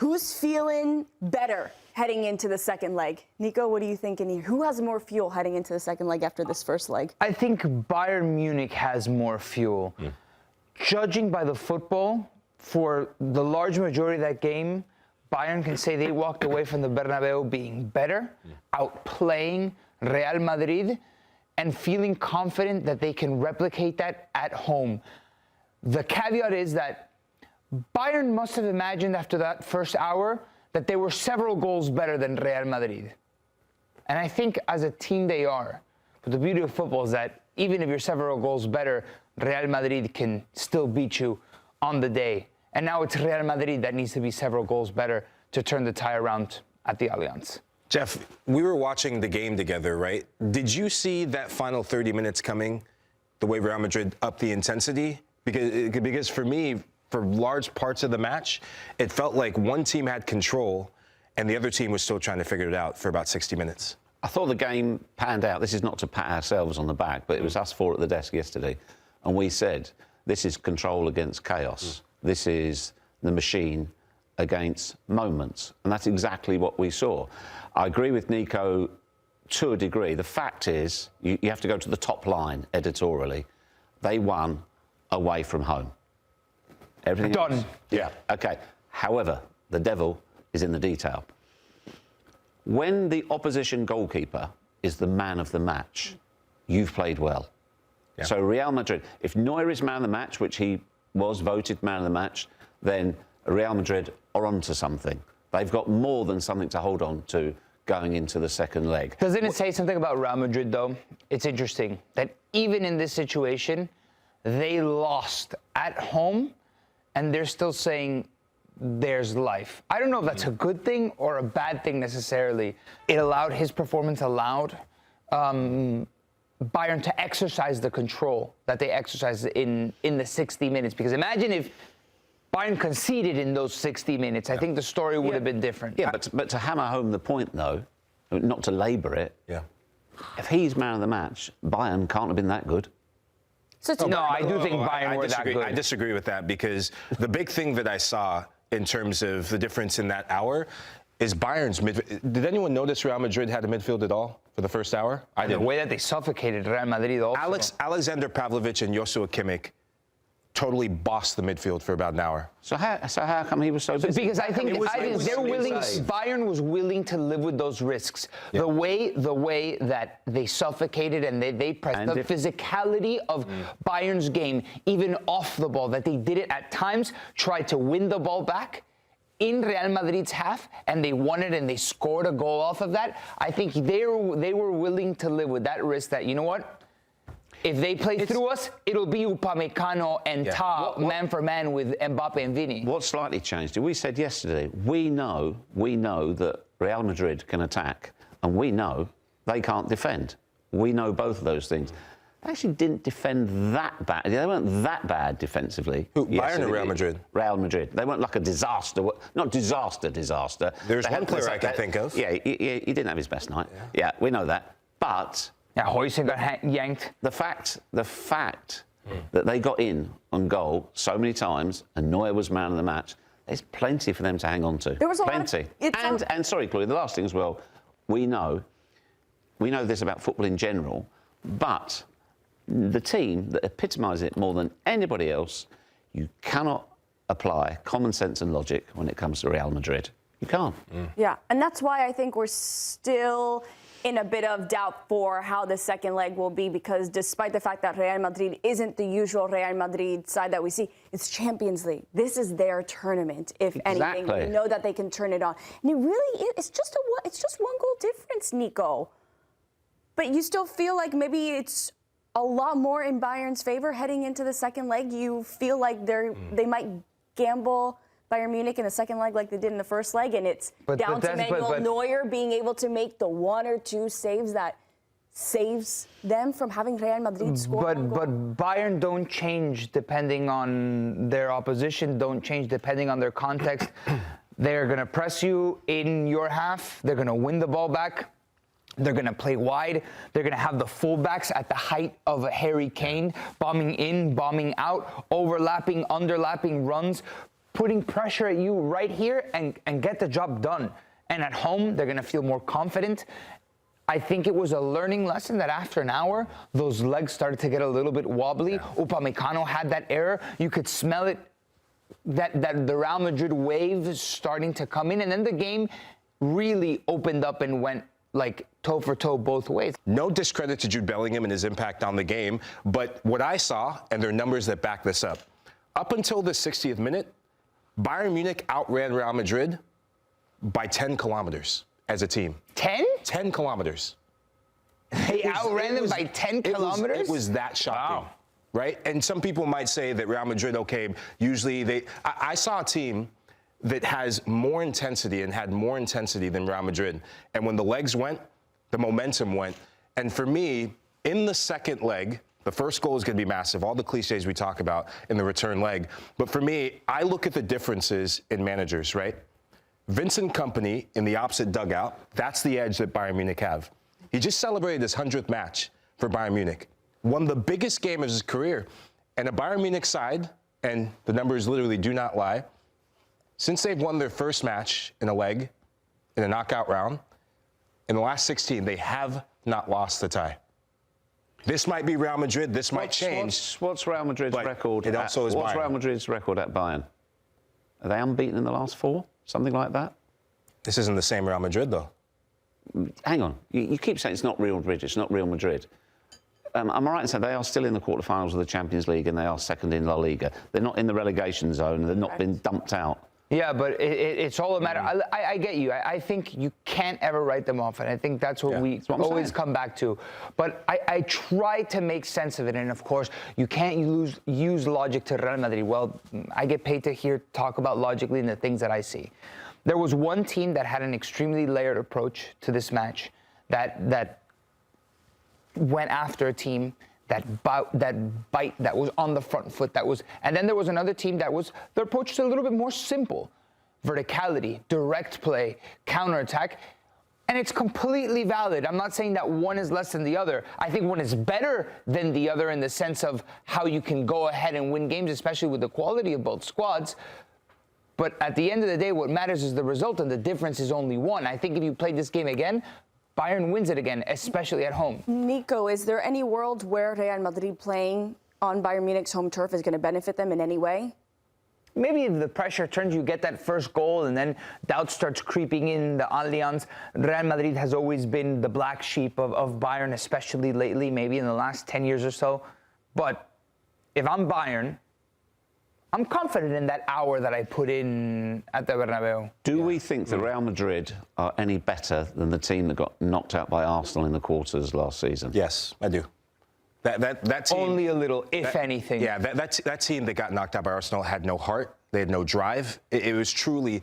Who's feeling better heading into the second leg? Nico, what do you think in here? Who has more fuel heading into the second leg after this first leg? I think Bayern Munich has more fuel. Judging by the football, for the large majority of that game, Bayern can say they walked away from the Bernabeu being better, outplaying Real Madrid, and feeling confident that they can replicate that at home. The caveat is that Bayern must have imagined after that first hour that they were several goals better than Real Madrid. And I think as a team they are. But the beauty of football is that even if you're several goals better, Real Madrid can still beat you on the day. And now it's Real Madrid that needs to be several goals better to turn the tie around at the Allianz. Jeff, we were watching the game together, right? Did you see that final 30 minutes coming, the way Real Madrid upped the intensity? Because for me, for large parts of the match, it felt like one team had control and the other team was still trying to figure it out for about 60 minutes. I thought the game panned out. This is not to pat ourselves on the back, but it was us four at the desk yesterday. And we said, this is control against chaos. This is the machine against moments. And that's exactly what we saw. I agree with Nico to a degree. The fact is, you have to go to the top line editorially. They won away from home. Everything Done. else, yeah, okay. However, the devil is in the detail. When the opposition goalkeeper is the man of the match, you've played well. Yeah. So Real Madrid, if Neuer is man of the match, which he was voted man of the match, then Real Madrid are onto something. They've got more than something to hold on to going into the second leg. Doesn't it say something about Real Madrid, though? It's interesting that even in this situation, they lost at home, and they're still saying there's life. I don't know if that's a good thing or a bad thing necessarily. It allowed, his performance allowed Bayern to exercise the control that they exercised in the 60 minutes. Because imagine if Bayern conceded in those 60 minutes, I think the story would have been different. Yeah, but to hammer home the point, though, not to labour it, if he's man of the match, Bayern can't have been that good. No, I do think Bayern were that good. I disagree with that because the big thing that I saw in terms of the difference in that hour is Bayern's midfield. Did anyone notice Real Madrid had a midfield at all for the first hour? I didn't. The way that they suffocated Real Madrid also. Alexander Pavlovic and Joshua Kimmich totally bossed the midfield for about an hour. So how come he was so busy? Because I think they're willing. Bayern was willing to live with those risks. Yeah. The way that they suffocated and they pressed the physicality of Bayern's game, even off the ball, that they did it at times, tried to win the ball back in Real Madrid's half, and they won it and they scored a goal off of that. I think they were willing to live with that risk that, you know what? If they play through us, it'll be Upamecano and man for man with Mbappé and Vini. What slightly changed? We said yesterday, we know that Real Madrid can attack, and we know they can't defend. We know both of those things. They actually didn't defend that bad. They weren't that bad defensively. Who, Bayern or Real Madrid? Real Madrid. They weren't like a disaster. Not disaster. There's one player I can think of. Yeah, he didn't have his best night. Yeah, we know that. But yeah, Hoysen got yanked. The fact that they got in on goal so many times and Neuer was man of the match, there's plenty for them to hang on to. There was plenty. And sorry, Chloe, the last thing as well, we know this about football in general, but the team that epitomises it more than anybody else, you cannot apply common sense and logic when it comes to Real Madrid. You can't. Yeah, and that's why I think we're still in a bit of doubt for how the second leg will be, because despite the fact that Real Madrid isn't the usual Real Madrid side that we see, it's Champions League. This is their tournament, if anything. We know that they can turn it on. And it really is, it's just one goal difference, Nico. But you still feel like maybe it's a lot more in Bayern's favor heading into the second leg. You feel like they might gamble Bayern Munich in the second leg like they did in the first leg, and it's down to Manuel Neuer being able to make the one or two saves that saves them from having Real Madrid score. But Bayern don't change depending on their opposition, don't change depending on their context. They're going to press you in your half. They're going to win the ball back. They're going to play wide. They're going to have the fullbacks at the height of a Harry Kane, bombing in, bombing out, overlapping, underlapping runs, putting pressure at you right here and get the job done. And at home, they're going to feel more confident. I think it was a learning lesson that after an hour, those legs started to get a little bit wobbly. Yeah. Upamecano had that error. You could smell it, that the Real Madrid wave is starting to come in. And then the game really opened up and went like toe for toe both ways. No discredit to Jude Bellingham and his impact on the game, but what I saw, and there are numbers that back this up until the 60th minute, Bayern Munich outran Real Madrid by 10 kilometers as a team. 10? 10 kilometers. They outran them by 10 kilometers? It was that shocking. Wow. Right? And some people might say that Real Madrid, okay, usually I saw a team that has more intensity and had more intensity than Real Madrid. And when the legs went, the momentum went. And for me, in the second leg, the first goal is going to be massive, all the cliches we talk about in the return leg. But for me, I look at the differences in managers, right? Vincent Kompany in the opposite dugout, that's the edge that Bayern Munich have. He just celebrated his 100th match for Bayern Munich. Won the biggest game of his career. And a Bayern Munich side, and the numbers literally do not lie, since they've won their first match in a leg, in a knockout round, in the last 16, they have not lost the tie. This might be Real Madrid. This might change. What's Real Madrid's record? It also is What's Bayern. Real Madrid's record at Bayern? Are they unbeaten in the last 4? Something like that? This isn't the same Real Madrid, though. Hang on. You keep saying it's not Real Madrid. It's not Real Madrid. Am I right in saying they are still in the quarterfinals of the Champions League and they are second in La Liga? They're not in the relegation zone. They're not been dumped out. Yeah, but it's all a matter. I get you. I think you can't ever write them off, and I think that's what we always come back to. But I try to make sense of it, and of course, you can't use logic to Real Madrid. Well, I get paid to talk about logically and the things that I see. There was one team that had an extremely layered approach to this match that went after a team that was on the front foot, and then there was another team their approach was a little bit more simple. Verticality, direct play, counterattack, and it's completely valid. I'm not saying that one is less than the other. I think one is better than the other in the sense of how you can go ahead and win games, especially with the quality of both squads. But at the end of the day, what matters is the result, and the difference is only one. I think if you play this game again, Bayern wins it again, especially at home. Nico, is there any world where Real Madrid playing on Bayern Munich's home turf is going to benefit them in any way? Maybe if the pressure turns, you get that first goal, and then doubt starts creeping in the Allianz. Real Madrid has always been the black sheep of Bayern, especially lately, maybe in the last 10 years or so. But if I'm Bayern, I'm confident in that hour that I put in at the Bernabeu. Do we think that Real Madrid are any better than the team that got knocked out by Arsenal in the quarters last season? Yes, I do. That team, only a little, if anything. Yeah, that team that got knocked out by Arsenal had no heart. They had no drive. It was true.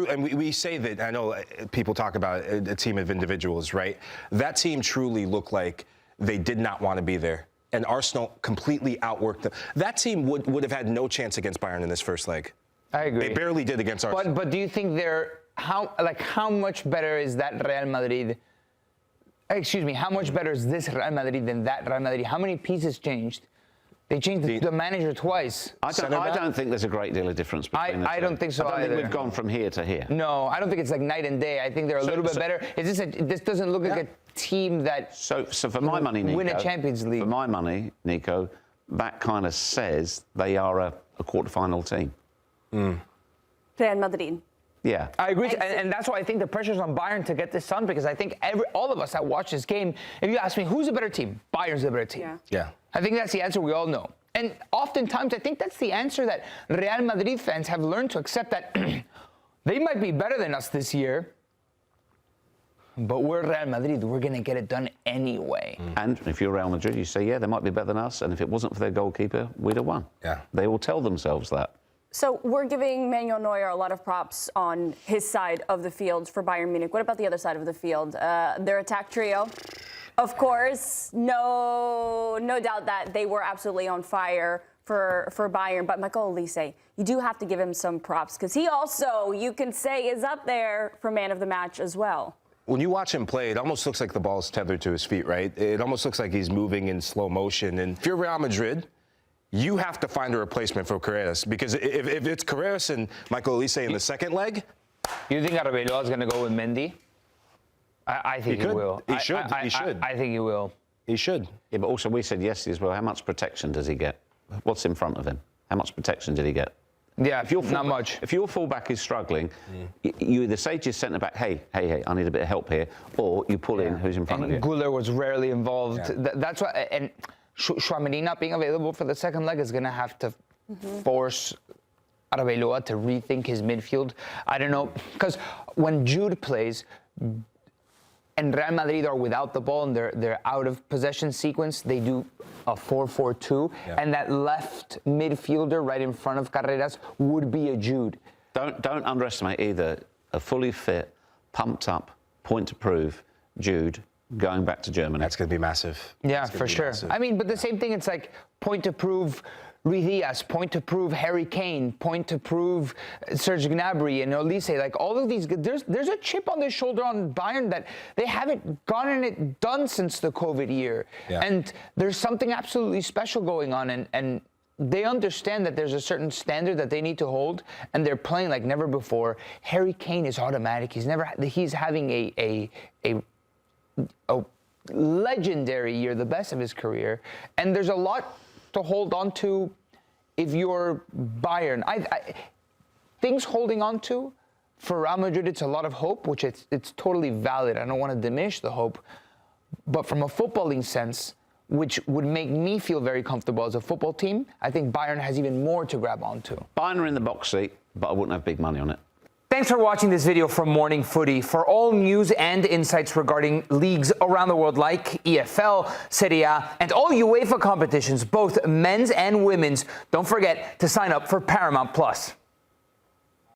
And we say that, I know people talk about a team of individuals, right? That team truly looked like they did not want to be there. And Arsenal completely outworked them. That team would have had no chance against Bayern in this first leg. I agree. They barely did against Arsenal. But do you think how much better is that Real Madrid? Excuse me, how much better is this Real Madrid than that Real Madrid? How many pieces changed? They changed the manager twice. I don't think there's a great deal of difference between the two. I don't think so I don't either. think we've gone from here to here. No, I don't think it's like night and day. I think they're a little bit better. This doesn't look like a team that So for my money, Nico, win a Champions League. For my money, Nico, that kind of says they are a quarter-final team. Real Madrid. Yeah. I agree, and that's why I think the pressure's on Bayern to get this done, because I think all of us that watch this game, if you ask me who's a better team, Bayern's the better team. Yeah. I think that's the answer we all know. And oftentimes, I think that's the answer that Real Madrid fans have learned to accept, that they might be better than us this year, but we're Real Madrid. We're going to get it done anyway. And if you're Real Madrid, you say, yeah, they might be better than us, and if it wasn't for their goalkeeper, we'd have won. Yeah. They will tell themselves that. So we're giving Manuel Neuer a lot of props on his side of the field for Bayern Munich. What about the other side of the field? Their attack trio? Of course, no doubt that they were absolutely on fire for Bayern. But Michael Olise, you do have to give him some props, because he also, you can say, is up there for man of the match as well. When you watch him play, it almost looks like the ball's tethered to his feet, right? It almost looks like he's moving in slow motion. And if you're Real Madrid, you have to find a replacement for Carreras, because if it's Carreras and Michael Olise in the second leg, You think Arbeloa is going to go with Mendy? I think he will. He should. He should. I think he will. He should. Yeah, but also we said yesterday as well, how much protection does he get? What's in front of him? How much protection did he get? Yeah, If your not much. If your fullback is struggling, you either say to your centre-back, hey, I need a bit of help here, or you pull in who's in front of you. Guller was rarely involved. Yeah. That's why, and Chouameni not being available for the second leg is going to have to force Arbeloa to rethink his midfield. I don't know, because when Jude plays, and Real Madrid are without the ball and they're out of possession sequence, they do a 4-4-2, and that left midfielder right in front of Carreras would be a Jude. Don't underestimate either a fully fit, pumped up, point to prove Jude going back to Germany. That's going to be massive. Yeah, That's gonna for be sure. massive. I mean, but the same thing, it's like point to prove Ruiz Diaz, point to prove Harry Kane, point to prove Serge Gnabry and Olise. Like all of these, there's a chip on their shoulder on Bayern that they haven't gotten it done since the COVID year. Yeah. And there's something absolutely special going on, and they understand that there's a certain standard that they need to hold, and they're playing like never before. Harry Kane is automatic. He's having a legendary year, the best of his career, and there's a lot to hold on to if you're Bayern. Things holding on to for Real Madrid, it's a lot of hope, which it's totally valid. I don't want to diminish the hope, but from a footballing sense, which would make me feel very comfortable as a football team, I think Bayern has even more to grab onto. Bayern are in the box seat, but I wouldn't have big money on it. Thanks for watching this video from Morning Footy. For all news and insights regarding leagues around the world like EFL, Serie A, and all UEFA competitions, both men's and women's, don't forget to sign up for Paramount+.